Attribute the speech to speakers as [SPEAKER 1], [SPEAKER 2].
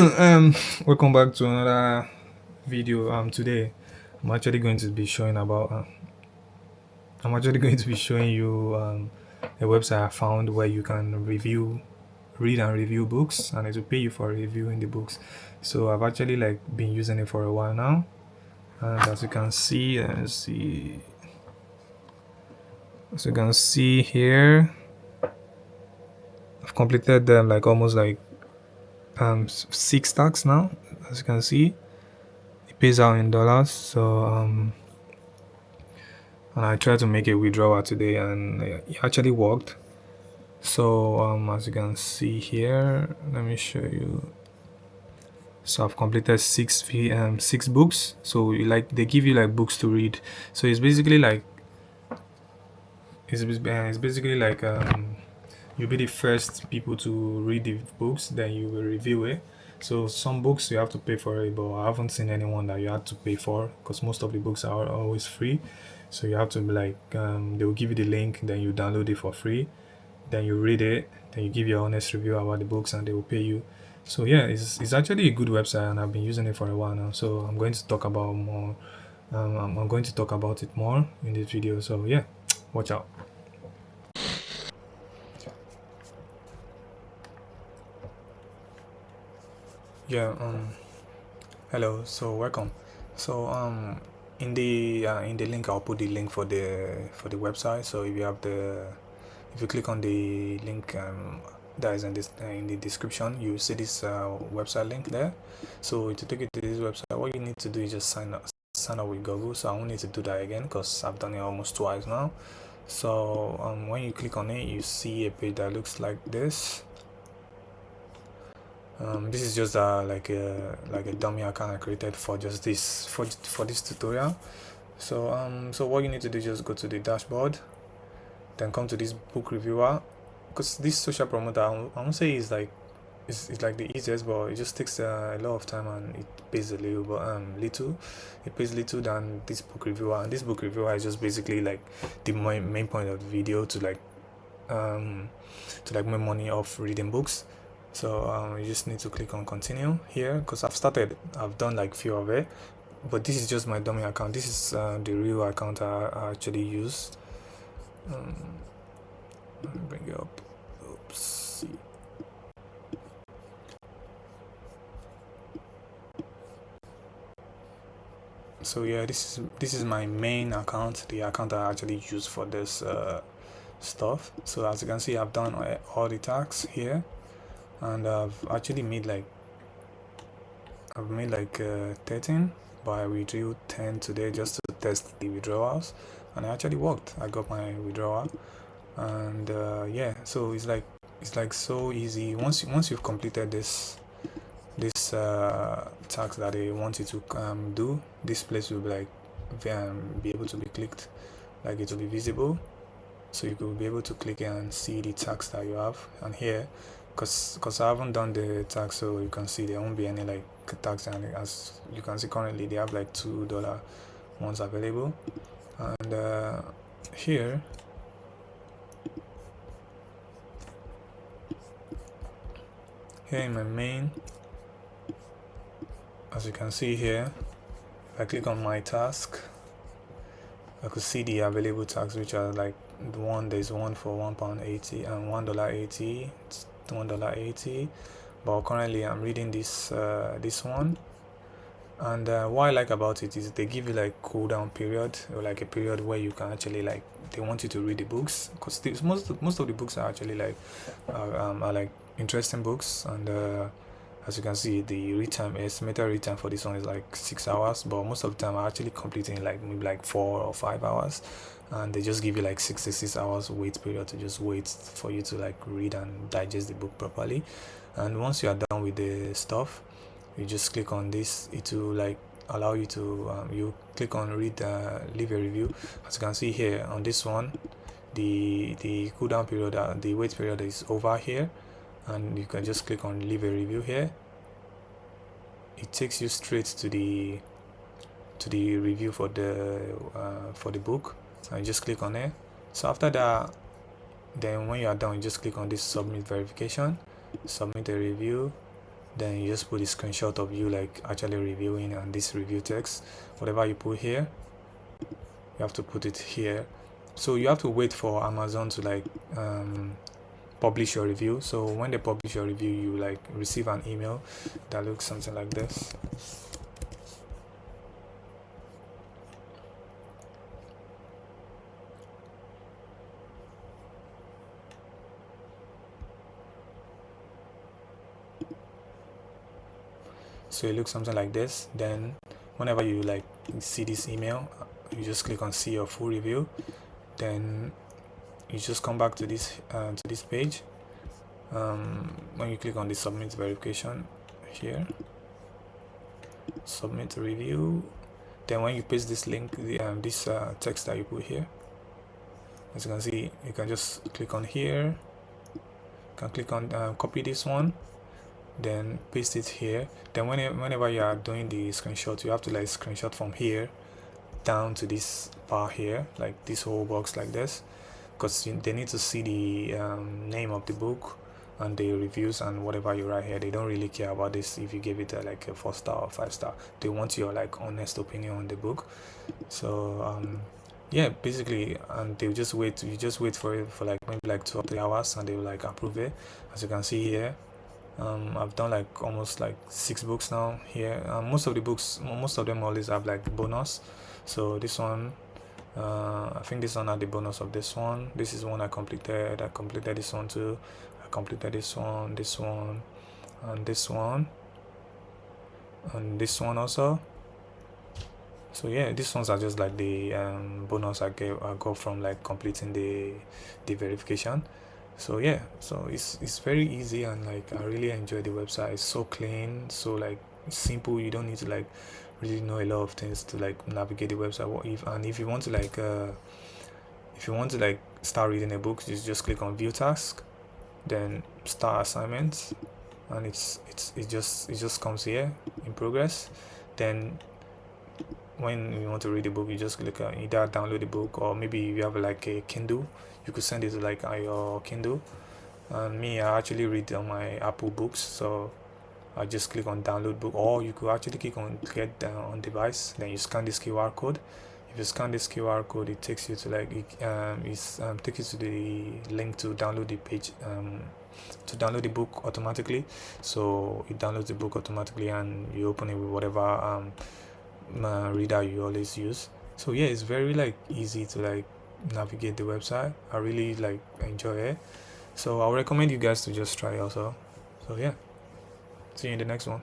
[SPEAKER 1] Welcome back to another video. Today I'm actually going to be showing about. I'm actually going to be showing you a website I found where you can read and review books, and it will pay you for reviewing the books. So I've actually been using it for a while now, and as you can see here, I've completed them almost six stacks now. As you can see, it pays out in dollars. So and I tried to make a withdrawal today, and it actually worked. So as you can see here, let me show you. So I've completed six books. So they give you books to read. So it's basically you'll be the first people to read the books, then you will review it. So some books you have to pay for it, but I haven't seen anyone that you had to pay for, because most of the books are always free. So you have to be they will give you the link, then you download it for free, then you read it, then you give your honest review about the books, and they will pay you. So yeah, it's actually a good website, and I've been using it for a while now. So I'm going to talk about more. I'm going to talk about it more in this video. So yeah, watch out. Yeah. Hello. So welcome. So in the link, I'll put the link for the website. So if you click on the link that is in the description, you see this website link there. So to take you to this website, what you need to do is just sign up with Google. So I won't need to do that again because I've done it almost twice now. So when you click on it, you see a page that looks like this. This is just like a dummy account I created for just this for this tutorial. So what you need to do is just go to the dashboard, then come to this book reviewer, because this social promoter I won't say is it's like the easiest, but it just takes a lot of time, and it pays a little, but it pays little than this book reviewer. And this book reviewer is just basically like the main point of the video to make money off reading books. So you just need to click on continue here, because I've done like few of it, but this is just my dummy account. This is the real account I actually use. Let me bring it up. Oops. So yeah, this is my main account, the account I actually use for this stuff. So as you can see, I've done all the tags here, and I've actually made 13, but I withdrew 10 today just to test the withdrawals, and it actually worked. I got my withdrawal, and yeah, so it's like so easy. Once you've completed this task that they want you to do, this place will be able to be clicked, like it will be visible, so you could be able to click and see the tax that you have. And here, because I haven't done the tax, so you can see there won't be any tax, and as you can see currently they have $2 ones available. And here in my main, as you can see here, if I click on my task, I could see the available tags, which are there's one for £1.80 and $1.80, $1.80, but currently I'm reading this one. And what I like about it is they give you cool down period, or a period where you can actually they want you to read the books, because most of the books are actually are interesting books. And as you can see, the estimated read time for this one is 6 hours, but most of the time I actually complete in maybe 4 or 5 hours, and they just give you 66 hours wait period to just wait for you to read and digest the book properly. And once you are done with the stuff, you just click on this. It will allow you to you click on leave a review. As you can see here on this one, the cooldown period, the wait period is over here, and you can just click on leave a review here. It takes you straight to the review for the book, and you just click on it. So after that, then when you are done, you just click on this submit verification, submit a review, then you just put a screenshot of you like actually reviewing, and this review text, whatever you put here, you have to put it here. So you have to wait for Amazon to like publish your review. So when they publish your review, you like receive an email that looks something like this. So it looks something like this. Then whenever you like see this email, you just click on see your full review. Then you just come back to this page. When you click on the submit verification here, submit review, then when you paste this link, this text that you put here, as you can see, you can just click on here, you can click on copy this one, then paste it here. Then whenever you are doing the screenshot, you have to like screenshot from here down to this bar here, like this whole box like this, because they need to see the name of the book and the reviews and whatever you write here. They don't really care about this if you give it like a 4-star or 5-star. They want your like honest opinion on the book. So yeah, basically, and they'll just wait. You just wait for it for like maybe like 2 or 3 hours, and they will like approve it. As you can see here, I've done like almost like 6 books now here. Most of them always have like bonus. So this one, I think this one had the bonus of this one. This is one I completed this one too. I completed this one, and this one, and this one also. So yeah, these ones are just like the bonus I got from like completing the verification. So yeah, so it's very easy, and like I really enjoy the website. It's so clean, so like simple. You don't need to like really know a lot of things to like navigate the website. If you want to like start reading a book, you just click on view task, then start assignments, and it just comes here in progress. Then when you want to read the book, you just click on either download the book, or maybe you have like a Kindle, you could send it to like your Kindle. And me, I actually read on my Apple Books, so I just click on download book, or you could actually click on get on device. Then you scan this QR code. If you scan this QR code, it takes you to like takes you to the link to download the page, to download the book automatically. So it downloads the book automatically, and you open it with whatever reader you always use. So yeah, it's very like easy to like navigate the website. I really like enjoy it, so I would recommend you guys to just try also. So yeah, see you in the next one.